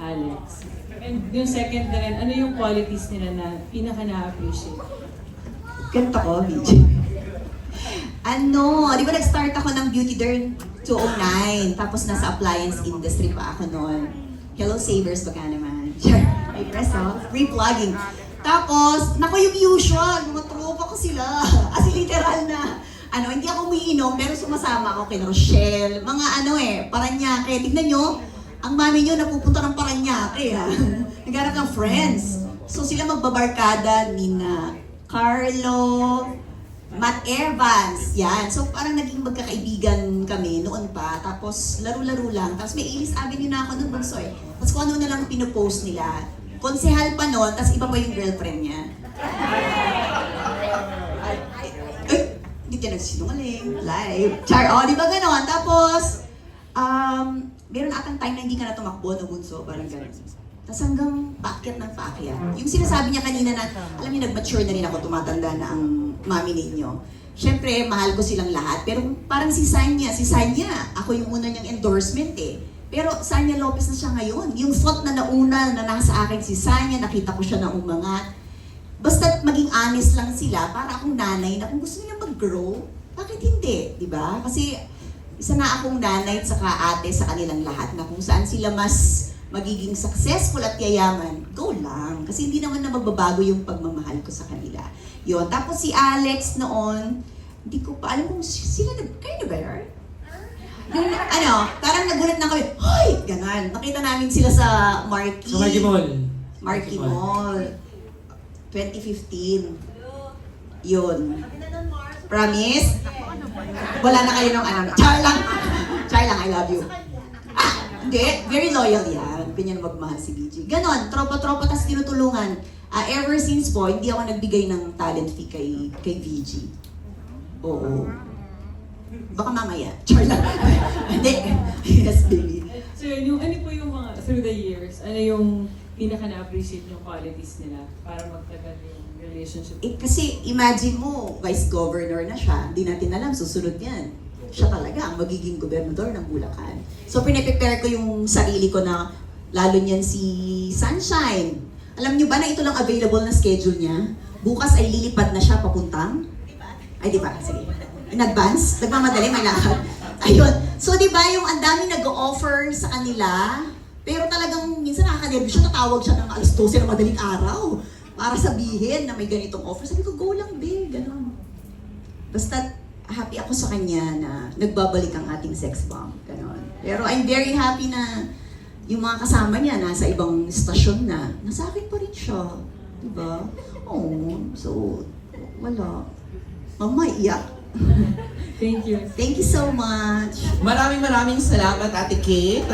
Alex. And yung second na rin, ano yung qualities nila na pinaka na-appreciate? Ganito ko, BJ. Di ba nag-start ako ng Beauty Derm 2009, tapos nasa appliance industry pa ako noon. Hello Savers, baka naman. May press off, free plugging. Tapos, naku yung usual, mga tropa ko sila. As in, literal na, hindi ako umiinom, pero sumasama ako kay Rochelle. Mga Paranaque. Tignan nyo, ang mami nyo napupunta ng Paranaque, ha? Nagharap ng friends. So, sila magbabarkada ni na Carlo, Matt Evans, yan. So parang naging magkakaibigan kami noon pa. Tapos laro-laro lang. Tapos may Ilis Avenue na ako noon, bunso eh. Tapos kung ano na lang pinopost nila. Konsehal pa noon, tapos iba pa yung girlfriend niya. Hindi ka nagsinungaling. Live. Char, di ba ganon? Tapos, meron atang time na hindi ka na tumakbo no, bunso. Parang ganon. Tapos hanggang paakyat ng paakyat. Yung sinasabi niya kanina na, alam niyo, nag-mature na rin ako, tumatanda na ang mami ninyo. Siyempre, mahal ko silang lahat. Pero parang si Sanya, ako yung una niyang endorsement eh. Pero Sanya Lopez na siya ngayon. Yung thought na nauna na nasa akin si Sanya, nakita ko siya na umangat. Basta maging honest lang sila, para akong nanay na kung gusto nila mag-grow, bakit hindi? Diba? Kasi isa na akong nanay at saka ate sa kanilang lahat na kung saan sila mas magiging successful at yayaman, go lang. Kasi hindi naman na magbabago yung pagmamahal ko sa kanila. Yun. Tapos si Alex noon, hindi ko pa alam kung sila kayo na ba yun? Parang nagulat na kami, hoy! Ganon. Nakita namin sila sa Marquee. Sa Marquee Mall. Marquee Mall. 2015. Yun. Promise? Wala na kayo ng Char lang, I love you. Hindi, very loyal yan. Ganyan magmahal si BG. Ganon, tropa-tropa, tas tinutulungan. Ever since po, hindi ako nagbigay ng talent fee kay VG. Oo. Baka mamaya. Char lang. Hindi. Yes, baby. So yung ano po yung mga, through the years, ano yung pinaka na-appreciate yung qualities nila para magtagal yung relationship? Kasi imagine mo, vice governor na siya. Hindi natin alam, susunod yan. Siya talaga ang magiging gobernador ng Bulacan. So, pinaprepare ko yung sarili ko na lalo niyan si Sunshine. Alam niyo ba na ito lang available na schedule niya? Bukas ay lilipad na siya papuntang? Ay, di ba? Sige. In advance? Nagmamadali, may lakad. Ayun. So, di ba yung ang daming nag-offer sa kanila, pero talagang minsan nakakanervous siya, tatawag siya ng alas 12 ng madaling araw para sabihin na may ganitong offer. Sabi ko, go lang, babe. Ganon. Basta, happy ako sa kanya na nagbabalik ang ating sex bomb. Ganon. Pero I'm very happy na yung mga kasama niya nasa ibang stasyon na. Nasa akin pa rin siya. Diba? Oh, so, wala. Mama, iyak. Thank you. Thank you so much. Maraming salamat, Ate Kate.